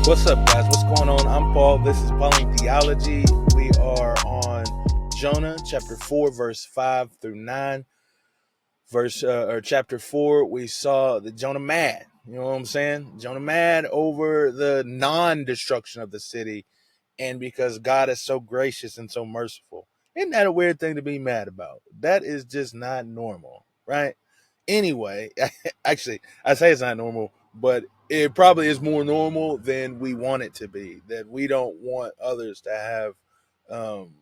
What's up, guys? What's going on? I'm Paul. This is Pauline Theology. We are on Jonah, chapter 4, verse 5 through 9. Chapter 4, we saw the Jonah mad. You know what I'm saying? Jonah mad over the non-destruction of the city, and because God is so gracious and so merciful. Isn't that a weird thing to be mad about? That is just not normal, right? Anyway, actually, I say it's not normal, but it probably is more normal than we want it to be. That we don't want others to have um,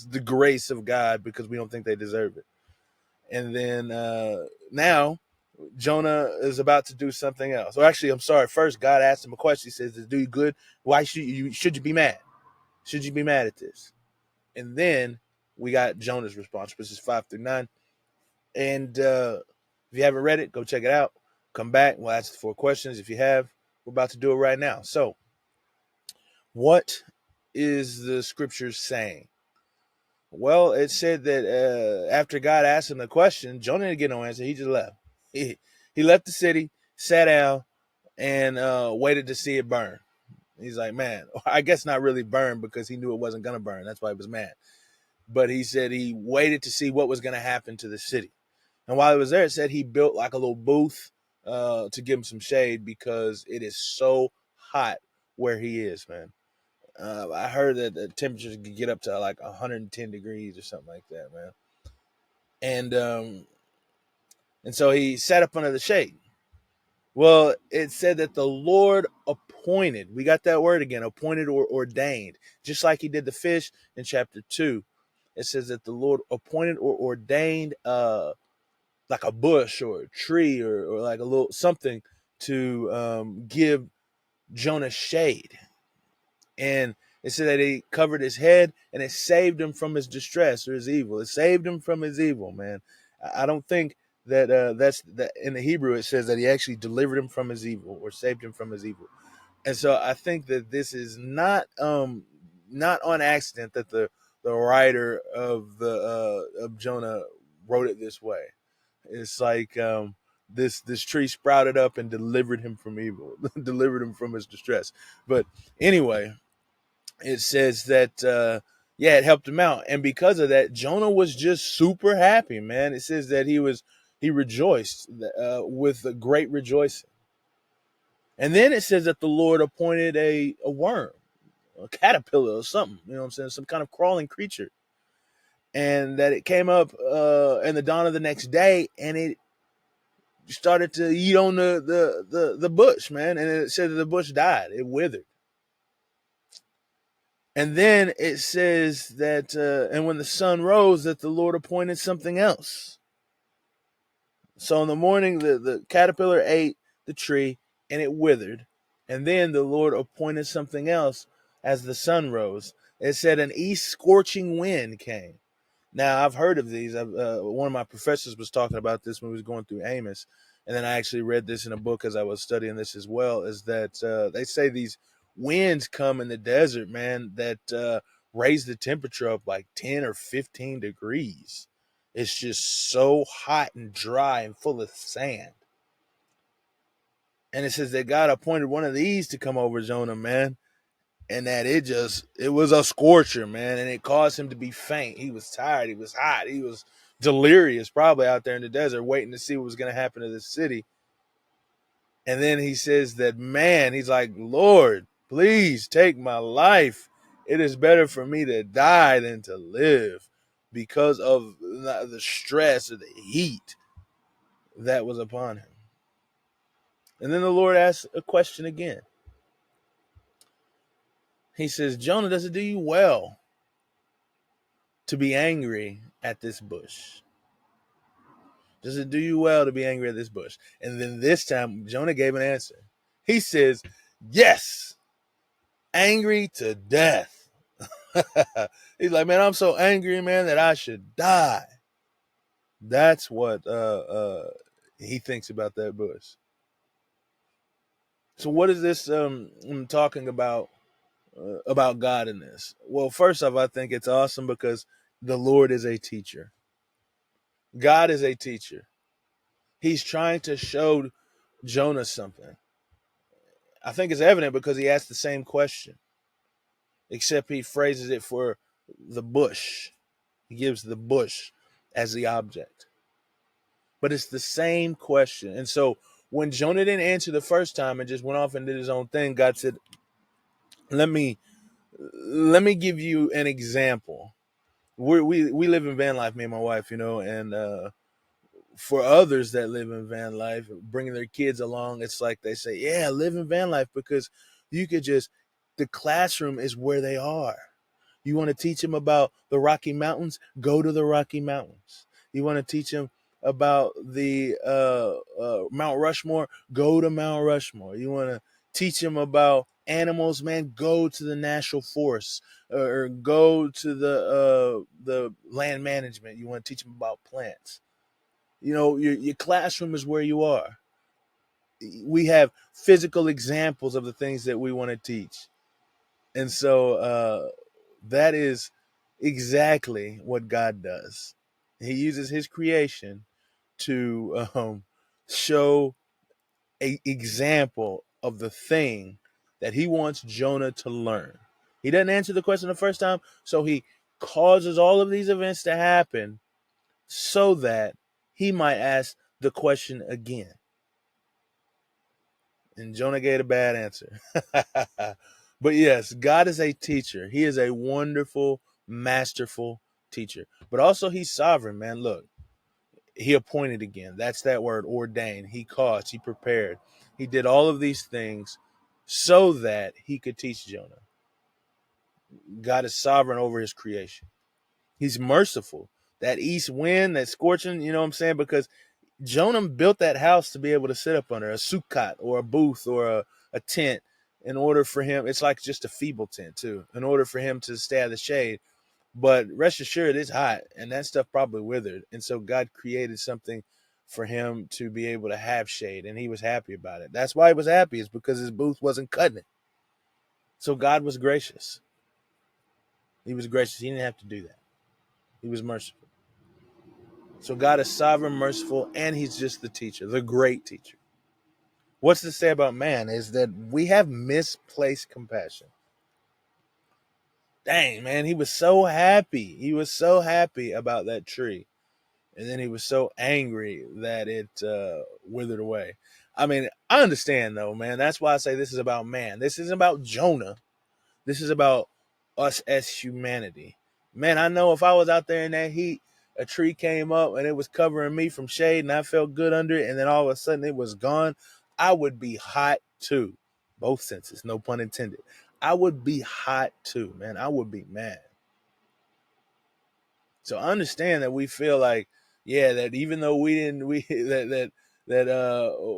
the grace of God because we don't think they deserve it. And then now Jonah is about to do something else. Or actually, I'm sorry. First, God asked him a question. He says, "To do you good, why should you be mad? Should you be mad at this?" And then we got Jonah's response, which is 5 through 9. And if you haven't read it, go check it out. Come back. We'll ask the 4 questions. If you have, we're about to do it right now. So, what is the scripture saying? Well, it said that after God asked him the question, Jonah didn't get no answer. He just left. He left the city, sat down, and waited to see it burn. He's like, man, I guess not really burn because he knew it wasn't going to burn. That's why he was mad. But he said he waited to see what was going to happen to the city. And while he was there, it said he built like a little booth to give him some shade because it is so hot where he is, man. I heard that the temperatures could get up to like 110 degrees or something like that, man. And so he sat up under the shade. Well, it said that the Lord appointed. We got that word again, appointed or ordained, just like he did the fish in chapter 2. It says that the Lord appointed or ordained like a bush or a tree or like a little something to give Jonah shade. And it said that he covered his head and it saved him from his distress or his evil. It saved him from his evil, man. I don't think that that's that in the Hebrew it says that he actually delivered him from his evil or saved him from his evil. And so I think that this is not on accident that the writer of the of Jonah wrote it this way. It's like this tree sprouted up and delivered him from evil, delivered him from his distress. But anyway, it says that yeah, it helped him out, and because of that, Jonah was just super happy, man. It says that he rejoiced with a great rejoicing, and then it says that the Lord appointed a worm, a caterpillar or something, you know what I'm saying, some kind of crawling creature, and that it came up in the dawn of the next day, and it started to eat on the bush, man, and it said that the bush died, it withered. And then it says that, and when the sun rose, that the Lord appointed something else. So in the morning, the caterpillar ate the tree and it withered. And then the Lord appointed something else as the sun rose. It said an east scorching wind came. Now, I've heard of these. One of my professors was talking about this when we was going through Amos. And then I actually read this in a book as I was studying this as well, is that they say these winds come in the desert, man, that raise the temperature up like 10 or 15 degrees. It's just so hot and dry and full of sand. And it says that God appointed one of these to come over Jonah, man, and that it was a scorcher, man, and it caused him to be faint. He was tired, he was hot, he was delirious, probably out there in the desert waiting to see what was going to happen to the city. And then he says that, man, he's like, Lord, please take my life. It is better for me to die than to live because of the stress or the heat that was upon him. And then the Lord asks a question again. He says, Jonah, does it do you well to be angry at this bush? Does it do you well to be angry at this bush? And then this time, Jonah gave an answer. He says, yes, angry to death. He's like, man, I'm so angry, man, that I should die. That's what he thinks about that bush. So what is this I'm talking about God in this? Well, first off, I think it's awesome because the Lord is a teacher. God is a teacher. He's trying to show Jonah something. I think it's evident because he asked the same question, except he phrases it for the bush. He gives the bush as the object. But it's the same question. And so when Jonah didn't answer the first time and just went off and did his own thing, God said, let me give you an example. We live in van life, me and my wife, and for others that live in van life, bringing their kids along, it's like they say, yeah, live in van life because you could just, the classroom is where they are. You want to teach them about the Rocky Mountains? Go to the Rocky Mountains. You want to teach them about the Mount Rushmore? Go to Mount Rushmore. You want to teach them about animals? Man, go to the national forests or go to the land management. You want to teach them about plants. Your classroom is where you are. We have physical examples of the things that we want to teach. And so that is exactly what God does. He uses his creation to show an example of the thing that he wants Jonah to learn. He doesn't answer the question the first time, so he causes all of these events to happen so that he might ask the question again. And Jonah gave a bad answer. But yes, God is a teacher. He is a wonderful, masterful teacher. But also he's sovereign, man. Look, he appointed again. That's that word, ordained. He caused, he prepared. He did all of these things so that he could teach Jonah. God is sovereign over his creation. He's merciful. That east wind, that scorching, you know what I'm saying? Because Jonah built that house to be able to sit up under, a sukkah or a booth or a tent, in order for him. It's like just a feeble tent too, in order for him to stay out of the shade. But rest assured, it's hot, and that stuff probably withered. And so God created something for him to be able to have shade, and he was happy about it. That's why he was happy, is because his booth wasn't cutting it. So God was gracious. He was gracious. He didn't have to do that. He was merciful. So God is sovereign, merciful, and he's just the teacher, the great teacher. What's to say about man is that we have misplaced compassion. Dang, man, he was so happy. He was so happy about that tree. And then he was so angry that it withered away. I mean, I understand, though, man. That's why I say this is about man. This isn't about Jonah. This is about us as humanity. Man, I know if I was out there in that heat, a tree came up and it was covering me from shade and I felt good under it, and then all of a sudden it was gone, I would be hot too. Both senses, no pun intended. I would be hot too, man. I would be mad. So I understand that we feel like, yeah, that even though we didn't, we that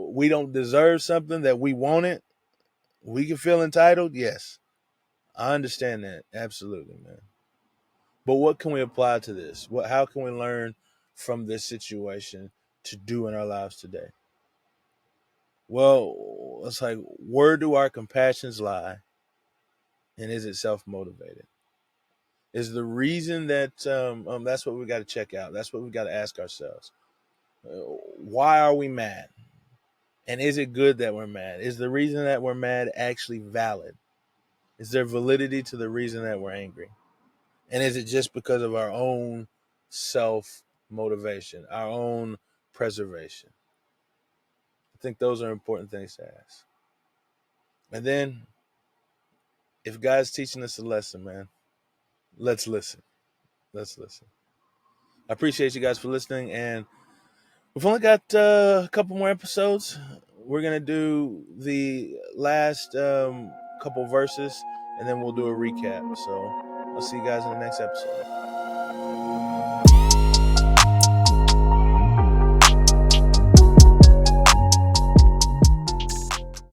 we don't deserve something, that we want it, we can feel entitled. Yes, I understand that. Absolutely, man. But what can we apply to this? How can we learn from this situation to do in our lives today? Well, it's like, where do our compassions lie? And is it self-motivated? Is the reason that that's what we got to check out. That's what we got to ask ourselves. Why are we mad? And is it good that we're mad? Is the reason that we're mad actually valid? Is there validity to the reason that we're angry? And is it just because of our own self motivation, our own preservation? I think those are important things to ask. And then, if God's teaching us a lesson, man, let's listen. Let's listen. I appreciate you guys for listening. And we've only got a couple more episodes. We're going to do the last couple verses, and then we'll do a recap. So I'll see you guys in the next episode.